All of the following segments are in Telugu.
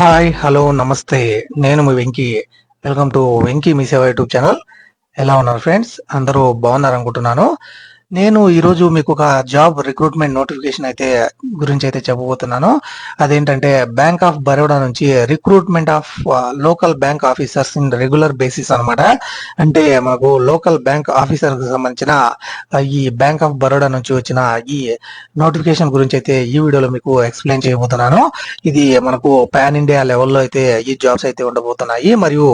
హాయ్ హలో నమస్తే. నేను మీ వెంకీ. వెల్కమ్ టు వెంకీ మీ సేవ యూట్యూబ్ ఛానల్. ఎలా ఉన్నారు ఫ్రెండ్స్? అందరూ బాగున్నారు అనుకుంటున్నాను. నేను ఈరోజు మీకు ఒక జాబ్ రిక్రూట్మెంట్ నోటిఫికేషన్ గురించి అయితే చెప్పబోతున్నాను. అదేంటంటే బ్యాంక్ ఆఫ్ బరోడా నుంచి recruitment of local bank officers in regular basis అన్నమాట. అంటే మనకు లోకల్ బ్యాంక్ ఆఫీసర్ కి సంబంధించిన ఈ బ్యాంక్ ఆఫ్ బరోడా నుంచి వచ్చిన ఈ నోటిఫికేషన్ గురించి అయితే ఈ వీడియోలో మీకు ఎక్స్ప్లెయిన్ చేయబోతున్నాను. ఇది మనకు పాన్ ఇండియా లెవెల్లో అయితే ఈ జాబ్స్ అయితే ఉండబోతున్నాయి మరియు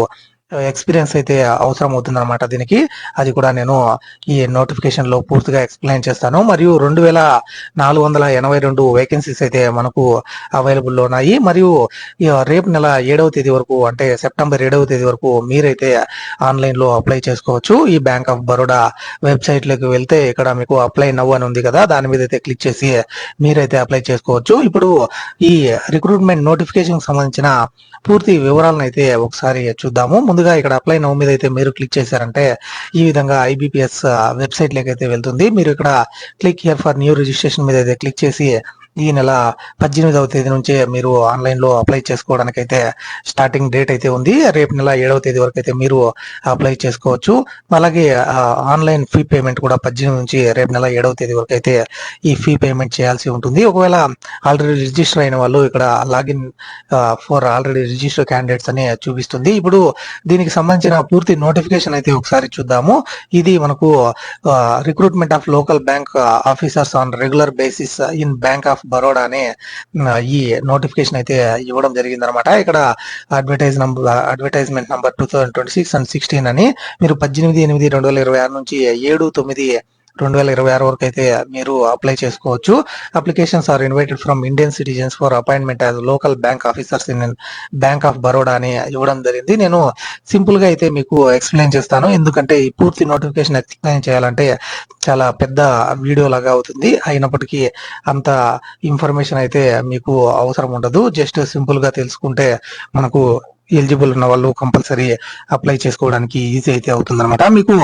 ఎక్స్పీరియన్స్ అయితే అవసరం అవుతుంది అనమాట దీనికి. అది కూడా నేను ఈ నోటిఫికేషన్ లో పూర్తిగా ఎక్స్ప్లెయిన్ చేస్తాను. మరియు 2482 వేకెన్సీస్ అయితే మనకు అవైలబుల్ లో ఉన్నాయి. మరియు రేపు నెల 7వ తేదీ వరకు, అంటే సెప్టెంబర్ 7వ తేదీ వరకు మీరైతే ఆన్లైన్ లో అప్లై చేసుకోవచ్చు. ఈ బ్యాంక్ ఆఫ్ బరోడా వెబ్సైట్ లోకి వెళ్తే ఇక్కడ మీకు అప్లై నవ్ అని ఉంది కదా, దాని మీద అయితే క్లిక్ చేసి మీరైతే అప్లై చేసుకోవచ్చు. ఇప్పుడు ఈ రిక్రూట్మెంట్ నోటిఫికేషన్ సంబంధించిన పూర్తి వివరాలను అయితే ఒకసారి చూద్దాము. ముందుగా ఇక్కడ అప్లై నౌ మీద అయితే మీరు క్లిక్ చేశారంటే ఈ విధంగా ఐబిపిఎస్ వెబ్సైట్ లోకి అయితే వెళ్తుంది. మీరు ఇక్కడ click here for new registration మీద అయితే క్లిక్ చేసి ఈ నెల 18వ తేదీ నుంచే మీరు ఆన్లైన్ లో అప్లై చేసుకోవడానికి అయితే స్టార్టింగ్ డేట్ అయితే ఉంది. రేపు నెల 7వ తేదీ వరకు అయితే మీరు అప్లై చేసుకోవచ్చు. అలాగే ఆన్లైన్ ఫీ పేమెంట్ కూడా 18 నుంచి రేపు నెల 7వ తేదీ వరకు అయితే ఈ ఫీ పేమెంట్ చేయాల్సి ఉంటుంది. ఒకవేళ ఆల్రెడీ రిజిస్టర్ అయిన వాళ్ళు ఇక్కడ login for already register candidates అని చూపిస్తుంది. ఇప్పుడు దీనికి సంబంధించిన పూర్తి నోటిఫికేషన్ అయితే ఒకసారి చూద్దాము. ఇది మనకు recruitment of local bank officers on regular basis in Bank of Baroda అనే ఈ నోటిఫికేషన్ అయితే ఇవ్వడం జరిగింది అనమాట. ఇక్కడ అడ్వర్టైజ్మెంట్ నంబర్ 2026 and 16 అని మీరు 18/8/2026 నుంచి 7/9/2026 వరకు అయితే మీరు అప్లై చేసుకోవచ్చు. Applications are invited from Indian citizens for appointment as local bank officers in Bank of Baroda అని ఇవ్వడం జరిగింది. నేను సింపుల్ గా అయితే మీకు ఎక్స్ప్లెయిన్ చేస్తాను, ఎందుకంటే ఈ పూర్తి నోటిఫికేషన్ ఎక్స్ప్లెయిన్ చేయాలంటే చాలా పెద్ద వీడియో లాగా అవుతుంది. అయినప్పటికీ అంత ఇన్ఫర్మేషన్ అయితే మీకు అవసరం ఉండదు. జస్ట్ సింపుల్ గా తెలుసుకుంటే మనకు ఎలిజిబుల్ ఉన్న వాళ్ళు కంపల్సరీ అప్లై చేసుకోవడానికి ఈజీ అయితే అవుతుంది అనమాట. మీకు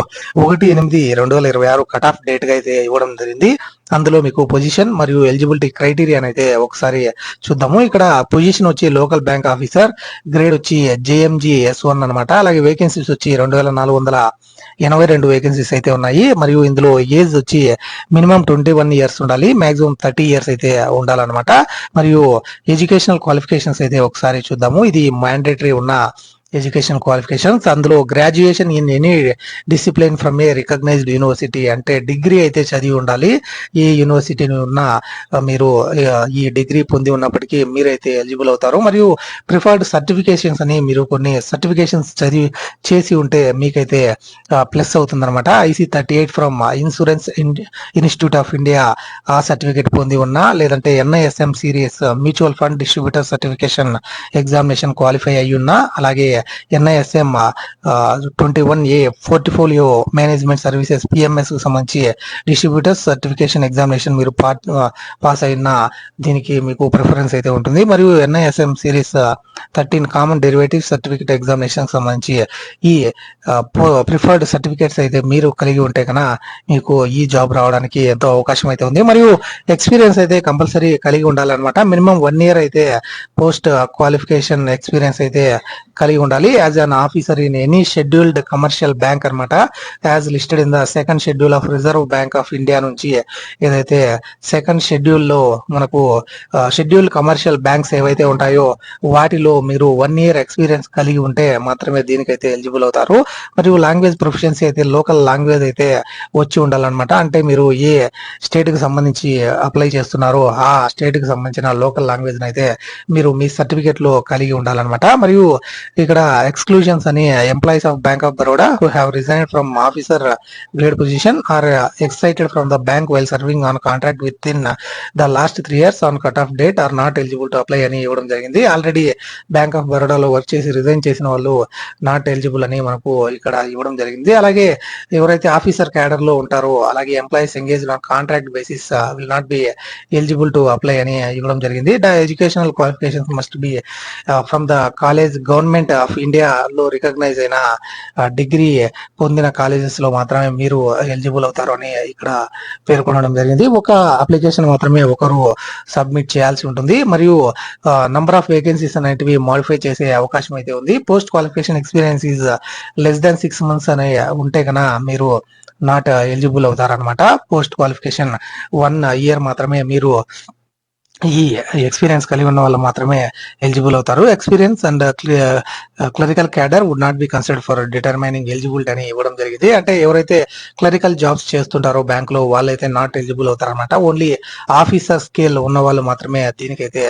1/8/2026 కట్ ఆఫ్ డేట్ గా అయితే ఇవ్వడం జరిగింది. అందులో మీకు పొజిషన్ మరియు ఎలిజిబిలిటీ క్రైటీరియా అయితే ఒకసారి చూద్దాము. ఇక్కడ పొజిషన్ వచ్చి లోకల్ బ్యాంక్ ఆఫీసర్, గ్రేడ్ వచ్చి జేఎంజీ S1 అనమాట. అలాగే వేకెన్సీస్ వచ్చి 2482 వేకెన్సీస్ అయితే ఉన్నాయి. మరియు ఇందులో ఏజ్ వచ్చి మినిమం 21 ఇయర్స్ ఉండాలి, మాక్సిమం 30 ఇయర్స్ అయితే ఉండాలన్నమాట. మరియు ఎడ్యుకేషనల్ క్వాలిఫికేషన్స్ అయితే ఒకసారి చూద్దాము. ఇది మ్యాండేటరీ ఉన్న ఎడ్యుకేషన్ క్వాలిఫికేషన్స్. అందులో graduation in any discipline from a recognized university, అంటే డిగ్రీ అయితే చదివి ఉండాలి. ఏ యూనివర్సిటీ ఉన్న మీరు ఈ డిగ్రీ పొంది ఉన్నప్పటికీ మీరైతే ఎలిజిబుల్ అవుతారు. మరియు ప్రిఫర్డ్ సర్టిఫికేషన్స్ అని మీరు కొన్ని సర్టిఫికేషన్స్ చేసి ఉంటే మీకైతే ప్లస్ అవుతుంది అనమాట. IC38 from insurance institute of India ఆ సర్టిఫికేట్ పొంది ఉన్నా, లేదంటే NISM series mutual fund distributor certification examination qualify అయ్యి ఉన్నా, అలాగే NISM 21A portfolio management services PMS కు సంబంధించి డిస్ట్రిబ్యూటర్స్ సర్టిఫికేషన్ ఎగ్జామినేషన్ మీరు పాస్ అయిన దీనికి మీకు ప్రిఫరెన్స్ అయితే ఉంటుంది. మరియు NISM series 13 common derivative certificate examination సంబంధించి ఈ ప్రిఫర్డ్ సర్టిఫికేట్స్ అయితే మీరు కలిగి ఉంటే కనుక మీకు ఈ జాబ్ రావడానికి ఎంతో అవకాశం అయితే ఉంది. మరియు ఎక్స్పీరియన్స్ అయితే కంపల్సరీ కలిగి ఉండాలన్నమాట. మినిమం 1 year అయితే పోస్ట్ క్వాలిఫికేషన్ ఎక్స్పీరియన్స్ అయితే కలిగి ఉండాలి. As an officer in any scheduled commercial bank అనమాట, as listed in the second schedule of Reserve Bank of India నుంచి. ఏదైతే సెకండ్ షెడ్యూల్ లో మనకు షెడ్యూల్డ్ కమర్షియల్ బ్యాంక్స్ ఏవైతే ఉంటాయో వాటిలో మీరు 1 year ఎక్స్పీరియన్స్ కలిగి ఉంటే మాత్రమే దీనికైతే ఎలిజిబుల్ అవుతారు. మరియు లాంగ్వేజ్ ప్రొఫిషియన్సీ అయితే లోకల్ లాంగ్వేజ్ అయితే వచ్చి ఉండాలన్నమాట. అంటే మీరు ఏ స్టేట్ కి సంబంధించి అప్లై చేస్తున్నారో ఆ స్టేట్ కి సంబంధించిన లోకల్ లాంగ్వేజ్ అయితే మీరు మీ సర్టిఫికేట్ లో కలిగి ఉండాలన్నమాట. మరియు ఇక్కడ ఎక్స్క్లూజన్స్ అని employees of Bank of Baroda who have resigned from officer grade position or excited from the bank while serving on contract within the last 3 years on cut off date are not eligible to apply అని ఇవ్వడం జరిగింది. ఆల్రెడీ బ్యాంక్ ఆఫ్ బరోడాలో వర్క్ చేసి రిజైన్ చేసిన వాళ్ళు నాట్ ఎలిజిబుల్ అని మనకు ఇక్కడ ఇవ్వడం జరిగింది. అలాగే ఎవరైతే ఆఫీసర్ క్యాడర్ లో ఉంటారో, అలాగే employees engage on contract basis will not be eligible to apply అని ఇవ్వడం జరిగింది. The educational qualifications must be from the college government of ఇండియాలో రికగ్నైజ్ అయిన డిగ్రీ పొందిన కాలేజెస్ లో మాత్రమే మీరు ఎలిజిబుల్ అవుతారు అని ఇక్కడ పేర్కొనడం జరిగింది. ఒక అప్లికేషన్ మాత్రమే ఒకరు సబ్మిట్ చేయాల్సి ఉంటుంది మరియు నంబర్ ఆఫ్ వేకెన్సీస్ అనేటివి మాడిఫై చేసే అవకాశం అయితే ఉంది. Post qualification experience is less than 6 months అనే ఉంటే కన్నా మీరు నాట్ ఎలిజిబుల్ అవుతారనమాట. పోస్ట్ క్వాలిఫికేషన్ 1 year మాత్రమే మీరు ఈ ఎక్స్పీరియన్స్ కలిగి ఉన్న వాళ్ళు మాత్రమే ఎలిజిబుల్ అవుతారు. Experience and clerical cadre would not be considered for determining eligibility అని ఇవ్వడం జరిగింది. అంటే ఎవరైతే క్లరికల్ జాబ్స్ చేస్తుంటారో బ్యాంక్ లో వాళ్ళైతే నాట్ ఎలిజిబుల్ అవుతారనమాట. ఓన్లీ ఆఫీసర్ స్కేల్ ఉన్న వాళ్ళు మాత్రమే దీనికైతే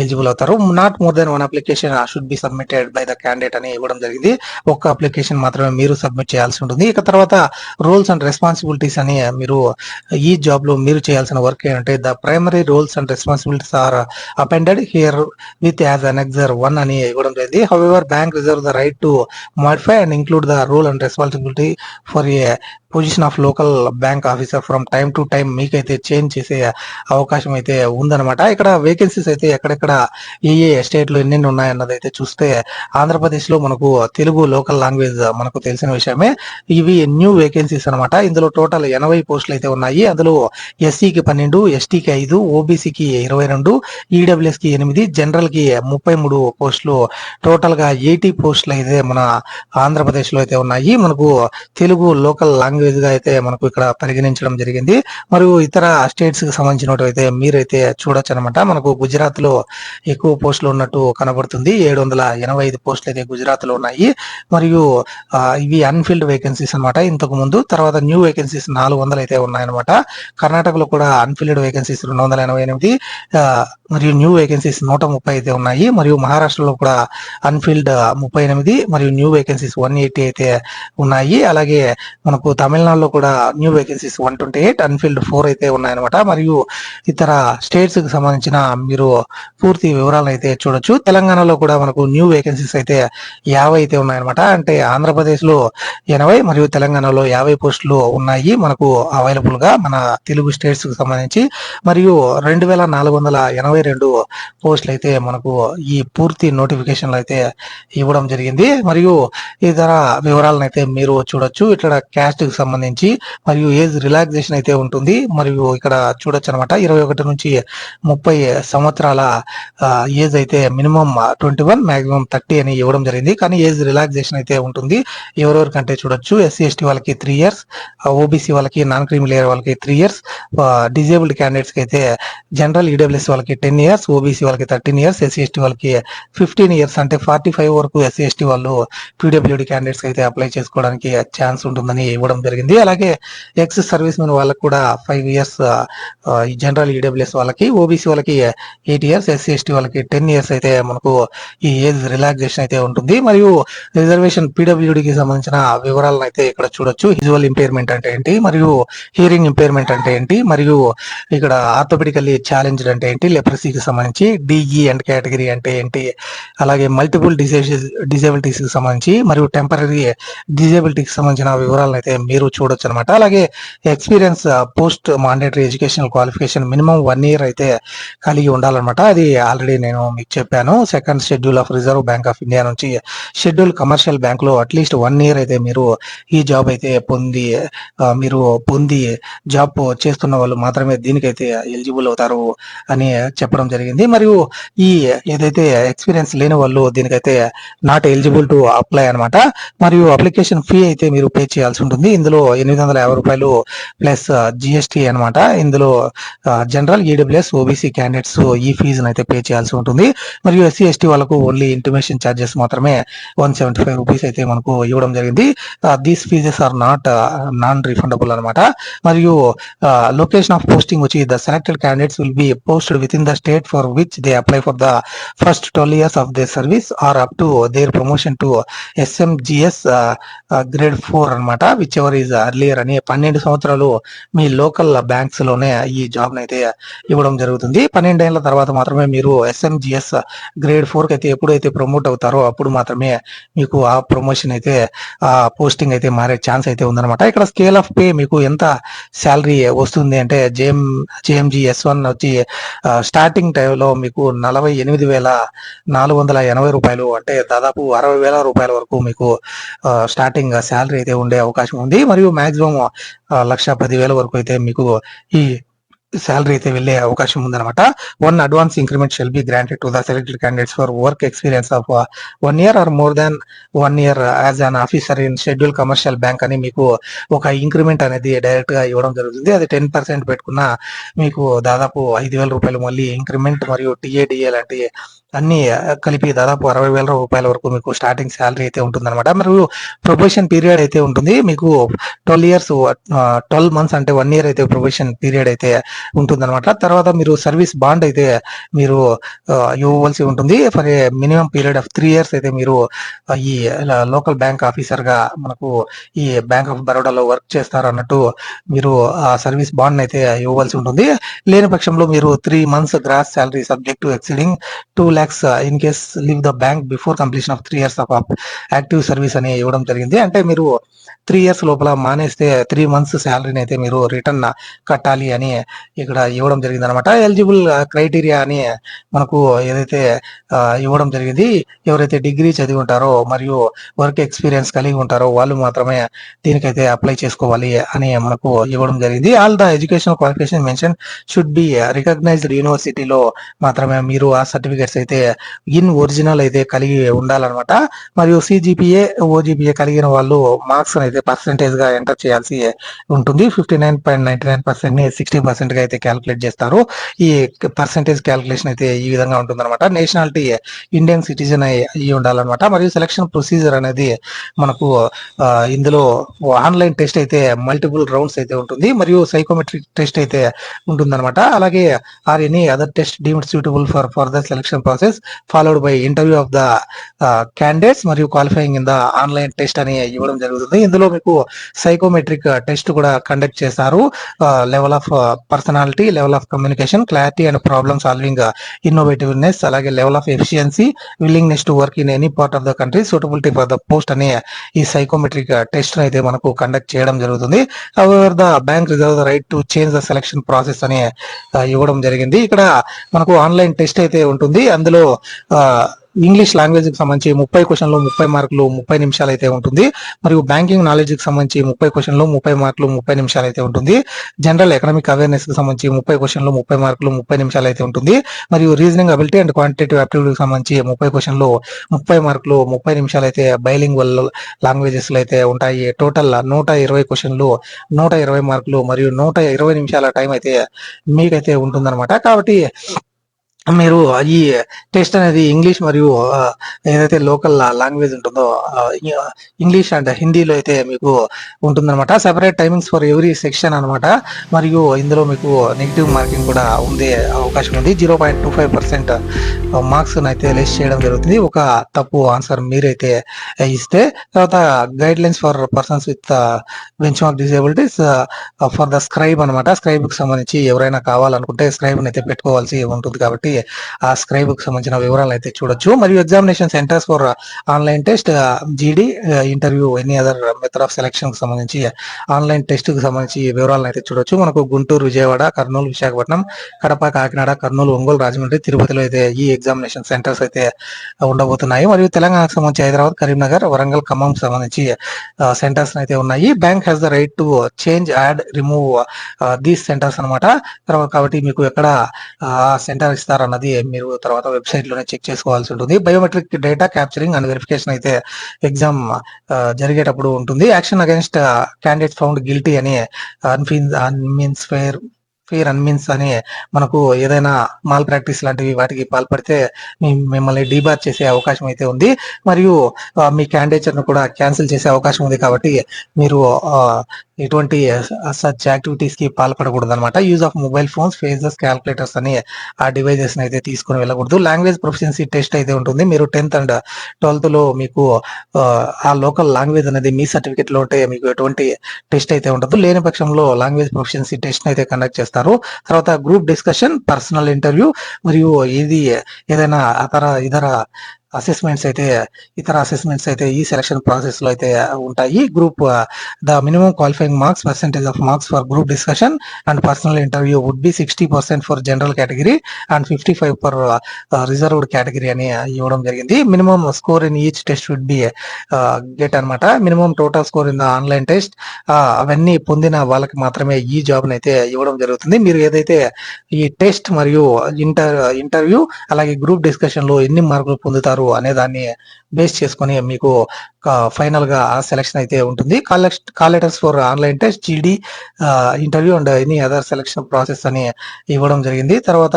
ఎలిజిబుల్ అవుతారు. Not more than 1 application should be submitted by the candidate అని ఇవ్వడం జరిగింది. ఒక్క అప్లికేషన్ మాత్రమే మీరు సబ్మిట్ చేయాల్సి ఉంటుంది. ఇక తర్వాత రోల్స్ అండ్ రెస్పాన్సిబిలిటీస్ అని మీరు ఈ జాబ్ లో మీరు చేయాల్సిన వర్క్ ఏంటంటే the primary roles and responsibilities are appended here with as annexure 1 అని ఇవ్వడం జరిగింది. However, bank reserve the right to modify and include the role and responsibility for a position of local bank officer from time to time మీకైతే చేంజ్ చేసే అవకాశం అయితే ఉందన్నమాట. ఇక్కడ వేకెన్సీస్ అయితే ఎక్కడెక్కడ ఏ స్టేట్ లో ఎన్నెన్ని ఉన్నాయన్నది అయితే చూస్తే ఆంధ్రప్రదేశ్ లో మనకు తెలుగు లోకల్ లాంగ్వేజ్ మనకు తెలిసిన విషయమే. ఇవి న్యూ వేకెన్సీస్ అనమాట. ఇందులో టోటల్ 80 పోస్టులు అయితే ఉన్నాయి. అందులో ఎస్సీకి 12, ఎస్టీకి 5, ఓబీసీకి 22, ఈడబ్ల్యూఎస్ కి 8, జనరల్ కి 33 పోస్టులు, టోటల్ గా 80 పోస్టులు అయితే మన ఆంధ్రప్రదేశ్ లో అయితే ఉన్నాయి. మనకు తెలుగు లోకల్ లాంగ్వేజ్ గా అయితే మనకు ఇక్కడ పరిగణించడం జరిగింది. మరియు ఇతర స్టేట్స్ కి సంబంధించినట్టయితే మీరైతే చూడొచ్చు అనమాట. మనకు గుజరాత్ లో ఎక్కువ పోస్టులు ఉన్నట్టు కనబడుతుంది. 785 పోస్టులు అయితే గుజరాత్ లో ఉన్నాయి. మరియు ఇవి అన్ఫిల్డ్ వేకెన్సీస్ అనమాట ఇంతకు ముందు. తర్వాత న్యూ వేకెన్సీస్ 400 అయితే ఉన్నాయన్నమాట. కర్ణాటకలో కూడా అన్ఫిల్డ్ వేకెన్సీస్ 288, మరియు న్యూ వేకెన్సీస్ 130 అయితే ఉన్నాయి. మరియు మహారాష్ట్రలో కూడా అన్ఫిల్డ్ 38 మరియు న్యూ వేకెన్సీస్ 180 అయితే ఉన్నాయి. అలాగే మనకు తమిళనాడులో కూడా న్యూ వేకెన్సీస్ 128, అన్ఫిల్డ్ 4 అయితే ఉన్నాయన్నమాట. మరియు ఇతర స్టేట్స్ కి సంబంధించిన మీరు పూర్తి వివరాలు అయితే చూడొచ్చు. తెలంగాణలో కూడా మనకు న్యూ వేకెన్సీస్ అయితే 50 అయితే ఉన్నాయన్నమాట. అంటే ఆంధ్రప్రదేశ్ లో 80 మరియు తెలంగాణలో 50 పోస్టులు ఉన్నాయి మనకు అవైలబుల్ గా మన తెలుగు స్టేట్స్ కి సంబంధించి. మరియు 2482 పోస్టులు అయితే మనకు ఈ పూర్తి నోటిఫికేషన్లు అయితే ఇవ్వడం జరిగింది. మరియు ఇతర వివరాలను అయితే మీరు చూడొచ్చు. ఇక్కడ క్యాస్ట్ కి సంబంధించి మరియు ఏజ్ రిలాక్సేషన్ అయితే ఉంటుంది. మరియు ఇక్కడ చూడొచ్చు అనమాట 21 నుంచి 30 సంవత్సరాల ఏజ్ అయితే మినిమం 21, మాక్సిమం 30 అని ఇవ్వడం జరిగింది. కానీ ఏజ్ రిలాక్సేషన్ అయితే ఉంటుంది. ఎవరెవరికంటే చూడొచ్చు, ఎస్సీ ఎస్టీ వాళ్ళకి 3 years, ఓబీసీ వాళ్ళకి, నాన్ క్రీమీ లేయర్ వాళ్ళకి 3 years, డిజేబుల్డ్ క్యాండిడేట్స్ కి అయితే జనరల్ ఈడబ్ల్యూఎస్ వాళ్ళకి 10 years, ఓబీసీ వాళ్ళకి 13 years, ఎస్సీ ఎస్టీ వాళ్ళకి 15 years, అంటే 45 వరకు ఎస్సీ ఎస్టీ వాళ్ళు పీడబ్ల్యూడి క్యాండిడేట్స్ అయితే అప్లై చేసుకోవడానికి ఛాన్స్ ఉంటుందని ఇవ్వడం జరిగింది. అలాగే ఎక్స్ సర్వీస్ మెన్ వాళ్ళకి కూడా 5 years జనరల్ ఈడబ్ల్యూఎస్ వాళ్ళకి, ఓబీసీ వాళ్ళకి 8 years, ఎస్సీ ఎస్టీ వాళ్ళకి 10 years అయితే మనకు ఈ ఏజ్ రిలాక్సేషన్ అయితే ఉంటుంది. మరియు రిజర్వేషన్ పీడబ్ల్యూడికి సంబంధించిన వివరాలను అయితే ఇక్కడ చూడొచ్చు. విజువల్ ఇంపైర్మెంట్ అంటే ఏంటి, మరియు హియరింగ్ ఇంపైర్మెంట్ అంటే ఏంటి, మరియు ఇక్కడ ఆర్థోపెడికల్లీ ఛాలెంజ్డ్ అంటే ఏంటి, లెప్రసీకి సంబంధించి డిఈ అండ్ కేటగిరీ అంటే ఏంటి, అలాగే మల్టిపుల్ డిజేబిలిటీస్ కి సంబంధించి మరియు టెంపరీ డిజేబిలిటీకి సంబంధించిన వివరాలను అయితే మీరు చూడొచ్చు అనమాట. అలాగే experience post mandatory educational qualification minimum 1 year అయితే కలిగి ఉండాలన్నమాట. అది ఆల్రెడీ నేను మీకు చెప్పాను. Second schedule of Reserve Bank of India నుంచి షెడ్యూల్ కమర్షియల్ బ్యాంక్ లో అట్లీస్ట్ 1 year అయితే మీరు ఈ జాబ్ అయితే పొంది జాబ్ చేస్తున్న వాళ్ళు మాత్రమే దీనికైతే ఎలిజిబుల్ అవుతారు అని చెప్పడం జరిగింది. మరియు ఈ ఏదైతే ఎక్స్పీరియన్స్ లేని వాళ్ళు దీనికైతే నాట్ ఎలిజిబుల్ టు అప్లై అనమాట. మరియు అప్లికేషన్ ఫీ అయితే మీరు పే చేయాల్సి ఉంటుంది. ఇందులో 850 రూపాయలు ప్లస్ జిఎస్టీ అనమాట. ఇందులో జనరల్, ఈడబ్ల్యూఎస్, ఓబీసీ క్యాండిడేట్స్ ఈ ఫీజును అయితే పే చేయాల్సి ఉంటుంది. మరియు ఎస్సీ ఎస్టీ వాళ్ళకు ఓన్లీ ఇంటిమేషన్ ఛార్జెస్ మాత్రమే 175 రూపీస్ అయితే మనకు ఇవ్వడం జరిగింది. These fees are non refundable అనమాట. మరియు లొకేషన్ ఆఫ్ పోస్టింగ్ వచ్చి the selected candidates will be posted within the state for which they apply for the first 12 years of their service or up to their promotion to SMGS grade 4 అనమాట. విచ్ ఎవర్ ఈజ్ అర్లియర్ అని 12 సంవత్సరాలు మీ లోకల్ బ్యాంక్స్ లోనే ఈ జాబ్ అయితే ఇవ్వడం జరుగుతుంది. 12 ఏళ్ల తర్వాత మాత్రమే మీరు ఎస్ఎంజిఎస్ గ్రేడ్ 4 కి అయితే ఎప్పుడైతే ప్రమోట్ అవుతారో అప్పుడు మాత్రమే మీకు ఆ ప్రమోషన్ అయితే ఆ పోస్టింగ్ అయితే మారే ఛాన్స్ అయితే ఉందన్నమాట. ఇక్కడ స్కేల్ ఆఫ్ పే మీకు ఎంత శాలరీ వస్తుంది అంటే జేఎంజి S1 వచ్చి స్టార్టింగ్ టైంలో మీకు 48,480 రూపాయలు, అంటే దాదాపు 60,000 రూపాయల వరకు మీకు స్టార్టింగ్ శాలరీ అయితే ఉండే అవకాశం ఉంది. మరియు మాక్సిమం 1,10,000 వరకు అయితే మీకు ఈ శాలరీ అయితే వెళ్ళే అవకాశం ఉందన్నమాట. One advance increment shall be granted to the selected candidates for work experience of 1 year or more than 1 year as an officer in schedule commercial bank అని మీకు ఒక ఇంక్రిమెంట్ అనేది డైరెక్ట్ గా ఇవ్వడం జరుగుతుంది. అది 10% పెట్టుకున్న మీకు దాదాపు 5,000 రూపాయలు మళ్ళీ ఇంక్రిమెంట్ మరియు టీఏడిఏ లాంటి అన్ని కలిపి దాదాపు 60,000 రూపాయల వరకు మీకు స్టార్టింగ్ శాలరీ అయితే ఉంటుందన్నమాట. మరియు ప్రొబేషన్ పీరియడ్ అయితే ఉంటుంది మీకు 12 months అంటే 1 year అయితే ప్రొబేషన్ పీరియడ్ అయితే ఉంటుందన్నమాట. తర్వాత మీరు సర్వీస్ బాండ్ అయితే మీరు ఇవ్వవలసి ఉంటుంది. For a minimum period of 3 years అయితే మీరు ఈ లోకల్ బ్యాంక్ ఆఫీసర్ గా మనకు ఈ బ్యాంక్ ఆఫ్ బరోడాలో వర్క్ చేస్తారు అన్నట్టు మీరు ఆ సర్వీస్ బాండ్ అయితే ఇవ్వవలసి ఉంటుంది. లేని పక్షంలో మీరు 3 months gross salary subject to exceeding 2 lakhs in case leave the bank before completion of 3 years of active service అని ఇవ్వడం జరిగింది. అంటే మీరు 3 years లోపల మానేస్తే 3 months శాలరీని అయితే మీరు రిటర్న్ కట్టాలి అని ఇక్కడ ఇవ్వడం జరిగింది అనమాట. ఎలిజిబుల్ క్రైటీరియా అని మనకు ఏదైతే ఇవ్వడం జరిగింది, ఎవరైతే డిగ్రీ చదివి ఉంటారో మరియు వర్క్ ఎక్స్పీరియన్స్ కలిగి ఉంటారో వాళ్ళు మాత్రమే దీనికైతే అప్లై చేసుకోవాలి అని మనకు ఇవ్వడం జరిగింది. All the educational qualification mention should be recognized యూనివర్సిటీలో మాత్రమే మీరు ఆ సర్టిఫికేట్స్ అయితే ఇన్ ఒరిజినల్ అయితే కలిగి ఉండాలన్నమాట. మరియు సిజిపిఏ ఓజిపిఏ కలిగిన వాళ్ళు మార్క్స్ అయితే పర్సెంటేజ్ గా ఎంటర్ చేయాల్సి ఉంటుంది. 59.99% ని 60% గా అయితే క్యాలిక్యులేట్ చేస్తారు. ఈ పర్సెంటేజ్ క్యాలిక్యులేషన్ అయితే ఈ విధంగా ఉంటుందన్నమాట. నేషనాలిటీ ఇండియన్ సిటిజన్ అయ్యి ఉండాలన్నమాట. మరియు సెలక్షన్ ప్రొసీజర్ అనేది మనకు ఇందులో ఆన్లైన్ టెస్ట్ అయితే మల్టిపుల్ రౌండ్స్ అయితే ఉంటుంది. మరియు సైకోమెట్రిక్ టెస్ట్ అయితే ఉంటుందన్నమాట. అలాగే or any other test deemed suitable for further selection process followed by interview of the candidates మరియు qualifying in the online test అని ఇవ్వడం జరుగుతుంది. ఇందులో మీకు సైకోమెట్రిక్ టెస్ట్ కూడా కండక్ట్ చేస్తారు. Level of personality, level of communication, clarity and problem solving, innovativeness, అలాగే level of efficiency, willingness to work in any part of the country, suitability for the post అనే ఈ సైకోమెట్రిక్ టెస్ట్ అయితే మనకు కండక్ట్ చేయడం జరుగుతుంది. However the bank reserve the right to change the selection process అని ఇవ్వడం జరిగింది. ఇక్కడ మనకు ఆన్లైన్ టెస్ట్ అయితే ఉంటుంది. అందులో ఇంగ్లీష్ లాంగ్వేజ్ కి సంబంధించి 30 క్వశ్చన్లు 30 మార్కులు 30 నిమిషాలు అయితే ఉంటుంది. మరియు బ్యాంకింగ్ నాలెడ్జ్ కి సంబంధించి 30 క్వశ్చన్లు 30 మార్కులు 30 నిమిషాలు అయితే ఉంటుంది. జనరల్ ఎకనామిక్ అవేర్నెస్ కి సంబంధించి 30 క్వశ్చన్లు 30 మార్కులు 30 నిమిషాలు అయితే ఉంటుంది. మరియు reasoning ability and quantitative aptitude కి సంబంధించి 30 క్వశ్చన్లు 30 మార్కులు 30 నిమిషాలు అయితే బైలింగ్వల్ లాంగ్వేజెస్ లో అయితే ఉంటాయి. టోటల్ 120 క్వశ్చన్లు 120 మార్కులు మరియు 120 నిమిషాల టైం అయితే మీకైతే ఉంటుందన్నమాట. కాబట్టి మీరు ఈ టెస్ట్ అనేది ఇంగ్లీష్ మరియు ఏదైతే లోకల్ లాంగ్వేజ్ ఉంటుందో ఇంగ్లీష్ అండ్ హిందీలో అయితే మీకు ఉంటుందన్నమాట. Separate timings for every section అనమాట. మరియు ఇందులో మీకు నెగిటివ్ మార్కింగ్ కూడా ఉండే అవకాశం ఉంది. 0.25% మార్క్స్ అయితే లెస్ చేయడం జరుగుతుంది ఒక తప్పు ఆన్సర్ మీరైతే ఇస్తే. తర్వాత guide lines for persons with bench mark disabilities for the scribe అనమాట. స్క్రైబ్ కి సంబంధించి ఎవరైనా కావాలనుకుంటే స్క్రైబ్ అయితే పెట్టుకోవాల్సి ఉంటుంది. కాబట్టి ఆ స్క్రైబ్ కి సంబంధించిన వివరాలు అయితే చూడొచ్చు. మరియు examination centres for online test, GD, interview, any other method of selection కి సంబంధించి ఆన్లైన్ టెస్ట్ కి సంబంధించి వివరాలను అయితే చూడొచ్చు. మనకు గుంటూరు, విజయవాడ, కర్నూలు, విశాఖపట్నం, కడప, కాకినాడ, కర్నూలు, ఒంగోలు, రాజమండ్రి, తిరుపతిలో అయితే ఈ ఎగ్జామినేషన్ సెంటర్స్ అయితే ఉండబోతున్నాయి. మరియు తెలంగాణకు సంబంధించి హైదరాబాద్, కరీంనగర్, వరంగల్, ఖమ్మం సంబంధించి సెంటర్స్ అయితే ఉన్నాయి. Bank has the right to change, add, remove these centres అనమాట. కాబట్టి మీకు ఎక్కడ సెంటర్ ఇస్తారన్నది మీరు తర్వాత వెబ్సైట్ లోనే చెక్ చేసుకోవాల్సి ఉంటుంది. Biometric data capturing and verification అయితే ఎగ్జామ్ జరిగేటప్పుడు ఉంటుంది. Action against candidate found guilty అని అన్మీన్స్ ఫెయిర్ అన్మీన్స్ అని మనకు ఏదైనా మాల్ ప్రాక్టీస్ లాంటివి వాటికి పాల్పడితే మిమ్మల్ని డీబార్ చేసే అవకాశం అయితే ఉంది. మరియు మీ క్యాండిడేచర్ ను కూడా క్యాన్సిల్ చేసే అవకాశం ఉంది. కాబట్టి మీరు ఎటువంటి సచ్ యాక్టివిటీస్ కి పాల్పడకూడదు అనమాట. Use of mobile phones, phases, calculators అని ఆ డివైజెస్ అయితే తీసుకుని వెళ్ళకూడదు. లాంగ్వేజ్ ప్రొఫిషియన్సీ టెస్ట్ అయితే ఉంటుంది. మీరు 10th and 12th లో మీకు ఆ లోకల్ లాంగ్వేజ్ అనేది మీ సర్టిఫికేట్ లో ఉంటే మీకు ఎటువంటి టెస్ట్ అయితే ఉండదు. లేని పక్షంలో లాంగ్వేజ్ ప్రొఫిషియన్సీ టెస్ట్ అయితే కండక్ట్ చేస్తారు. తర్వాత గ్రూప్ డిస్కషన్, పర్సనల్ ఇంటర్వ్యూ మరియు ఇది ఏదైనా ఇతర అసెస్మెంట్స్ అయితే ఇతర అసెస్మెంట్స్ అయితే ఈ సెలక్షన్ ప్రాసెస్ లో అయితే ఉంటాయి. Group the minimum qualifying marks percentage of marks for group discussion and personal interview would be 60% for general category and 55 for reserved category అని ఇవ్వడం జరిగింది. Minimum score in each test would be get అనమాట. Minimum total score in the online test అవన్నీ పొందిన వాళ్ళకి మాత్రమే ఈ జాబ్ అయితే ఇవ్వడం జరుగుతుంది. మీరు ఏదైతే ఈ టెస్ట్ మరియు ఇంటర్వ్యూ అలాగే గ్రూప్ డిస్కషన్ లో ఎన్ని మార్కులు పొందుతారు అనే దాన్ని బేస్ చేసుకొని మీకు ఫైనల్ గా సెలక్షన్ అయితే ఉంటుంది. Call letters for online test, GD, interview and any other selection process అని ఇవ్వడం జరిగింది. తర్వాత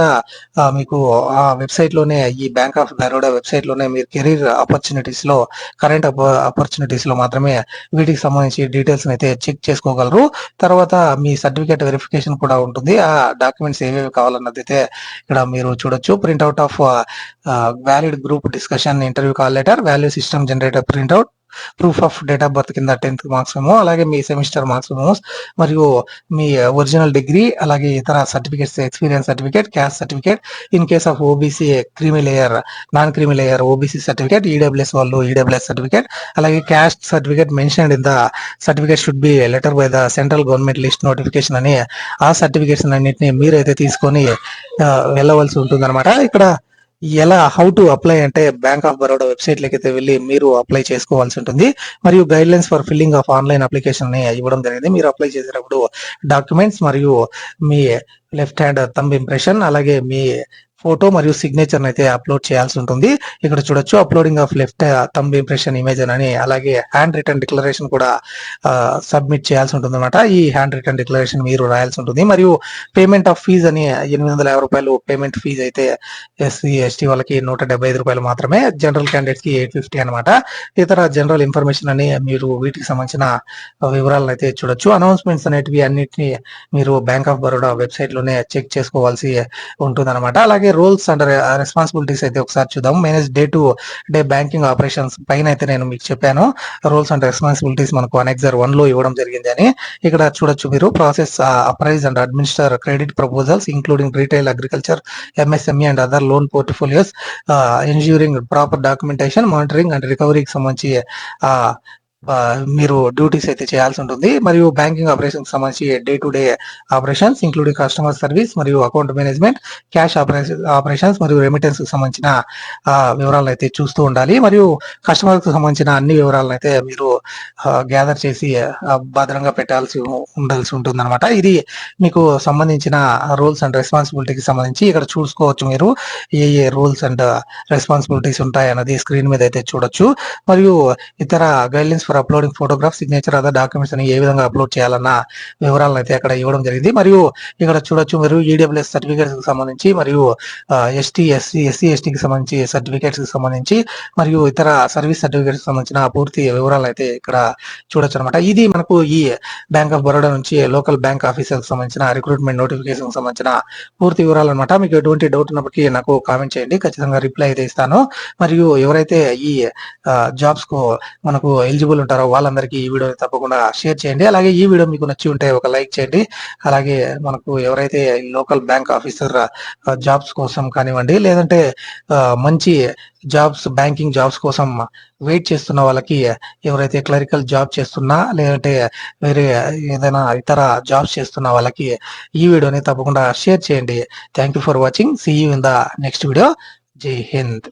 మీకు ఆ వెబ్సైట్ లోనే ఈ బ్యాంక్ ఆఫ్ బరోడా వెబ్సైట్ లోనే మీరు కెరీర్ ఆపర్చునిటీస్ లో కరెంట్ ఆపర్చునిటీస్ లో మాత్రమే వీటికి సంబంధించి డీటెయిల్స్ అయితే చెక్ చేసుకోగలరు. తర్వాత మీ సర్టిఫికేట్ వెరిఫికేషన్ కూడా ఉంటుంది. ఆ డాక్యుమెంట్స్ ఏవేవి కావాలన్నది అయితే ఇక్కడ మీరు చూడొచ్చు. Printout of valid group discussion interview call letter, value system generator printout, proof of date of birth కింద 10th మార్క్స్ మెమో, అలాగే మీ సెమిస్టర్ మార్క్స్ మెమోస్ మరియు మీ ఒరిజినల్ డిగ్రీ, అలాగే ఇతర certificates, experience certificate, caste certificate, in case of OBC creamy layer, non creamy layer OBC certificate, EWS వాళ్ళు ఈడబ్ల్యూఎస్ సర్టిఫికేట్, అలాగే caste certificate mentioned in the certificate should be letter by the central government list notification అని ఆ సర్టిఫికేట్స్ అన్నింటినీ మీరైతే తీసుకొని వెళ్ళవలసి ఉంటుంది అనమాట. ఇక్కడ హౌ టు అప్లై అంటే బ్యాంక్ ఆఫ్ బరోడా వెబ్సైట్ లోకి అయితే వెళ్ళి మీరు అప్లై చేసుకోవాల్సి ఉంటుంది. మరియు guide lines for filling of online application ని ఇవ్వడం జరిగింది. మీరు అప్లై చేసేటప్పుడు డాక్యుమెంట్స్ మరియు మీ లెఫ్ట్ హ్యాండ్ థంబ్ ఇంప్రెషన్ అలాగే మీ ఫోటో మరియు సిగ్నేచర్ అయితే అప్లోడ్ చేయాల్సి ఉంటుంది. ఇక్కడ చూడొచ్చు uploading of left thumb impression image అని, అలాగే హ్యాండ్ రిటర్న్ డిక్లరేషన్ కూడా సబ్మిట్ చేయాల్సి ఉంటుంది అనమాట. ఈ హ్యాండ్ రిటర్న్ డిక్లరేషన్ మీరు రాయాల్సి ఉంటుంది. మరియు పేమెంట్ ఆఫ్ ఫీజ్ అని 850 రూపాయలు పేమెంట్ ఫీజ్ అయితే ఎస్సీ ఎస్టీ వాళ్ళకి 175 రూపాయలు మాత్రమే, జనరల్ క్యాండిడేట్స్ కి 850 అనమాట. ఇతర జనరల్ ఇన్ఫర్మేషన్ అని మీరు వీటికి సంబంధించిన వివరాలను అయితే చూడొచ్చు. అనౌన్స్మెంట్స్ అనేటివి అన్నిటిని మీరు బ్యాంక్ ఆఫ్ బరోడా వెబ్సైట్ లోనే చెక్ చేసుకోవాల్సి ఉంటుంది అనమాట. అలాగే రోల్స్ అండ్ రెస్పాన్సిబిలిటీస్ అయితే ఒకసారి చూద్దాం. Manage day to day banking operations పైన అయితే నేను మీకు చెప్పాను రోల్స్ అండ్ రెస్పాన్సిబిలిటీస్ మనకు అనెక్సర్ 1 లో ఇవ్వడం జరిగింది అని. ఇక్కడ చూడొచ్చు మీరు process appraise and administer credit proposals including retail, agriculture, MSME and other loan portfolios, ensuring proper documentation, monitoring and రికవరీకి సంబంధించి మీరు డ్యూటీస్ అయితే చేయాల్సి ఉంటుంది. మరియు బ్యాంకింగ్ ఆపరేషన్ సంబంధించి day to day operations including customer service మరియు అకౌంట్ మేనేజ్మెంట్, క్యాష్ ఆపరేషన్స్ మరియు రెమిటెన్స్ కి సంబంధించిన వివరాలను అయితే చూస్తూ ఉండాలి. మరియు కస్టమర్ కు సంబంధించిన అన్ని వివరాలను అయితే మీరు గ్యాదర్ చేసి భద్రంగా ఉండాల్సి ఉంటుంది అనమాట. ఇది మీకు సంబంధించిన రూల్స్ అండ్ రెస్పాన్సిబిలిటీకి సంబంధించి ఇక్కడ చూసుకోవచ్చు మీరు ఏ రూల్స్ అండ్ రెస్పాన్సిబిలిటీస్ ఉంటాయి అన్నది స్క్రీన్ మీద అయితే చూడొచ్చు. మరియు ఇతర guidelines for uploading photograph, signature, other documents అని ఏ విధంగా అప్లోడ్ చేయాలన్న వివరాలను అయితే అక్కడ ఇవ్వడం జరిగింది. మరియు ఇక్కడ చూడొచ్చు మీరు ఈడబ్ల్యూఎస్ సర్టిఫికేట్స్ కి సంబంధించి మరియు ఎస్సీ ఎస్టీకి సంబంధించి సర్టిఫికేట్స్ కి సంబంధించి మరియు ఇతర సర్వీస్ సర్టిఫికేట్స్ కి సంబంధించిన పూర్తి వివరాలు అయితే ఇక్కడ చూడొచ్చు అనమాట. ఇది మనకు ఈ బ్యాంక్ ఆఫ్ బరోడా నుంచి లోకల్ బ్యాంక్ ఆఫీసర్ సంబంధించిన రిక్రూట్మెంట్ నోటిఫికేషన్ సంబంధించిన పూర్తి వివరాలు అనమాట. మీకు ఎటువంటి డౌట్ ఉన్నప్పటికీ నాకు కామెంట్ చేయండి, ఖచ్చితంగా రిప్లై అయితే ఇస్తాను. మరియు ఎవరైతే ఈ జాబ్స్ కు మనకు ఎలిజిబుల్ ఉంటారో వాళ్ళందరికీ ఈ వీడియోని తప్పకుండా షేర్ చేయండి. అలాగే ఈ వీడియో మీకు నచ్చి ఉంటే ఒక లైక్ చేయండి. అలాగే మనకు ఎవరైతే లోకల్ బ్యాంక్ ఆఫీసర్ జాబ్స్ కోసం కానివ్వండి, లేదంటే మంచి జాబ్స్ బ్యాంకింగ్ జాబ్స్ కోసం వెయిట్ చేస్తున్న వాళ్ళకి, ఎవరైతే క్లరికల్ జాబ్ చేస్తున్నా లేదంటే వేరే ఏదైనా ఇతర జాబ్స్ చేస్తున్న వాళ్ళకి ఈ వీడియోని తప్పకుండా షేర్ చేయండి. Thank you for watching. See you in the next video. జై హింద్.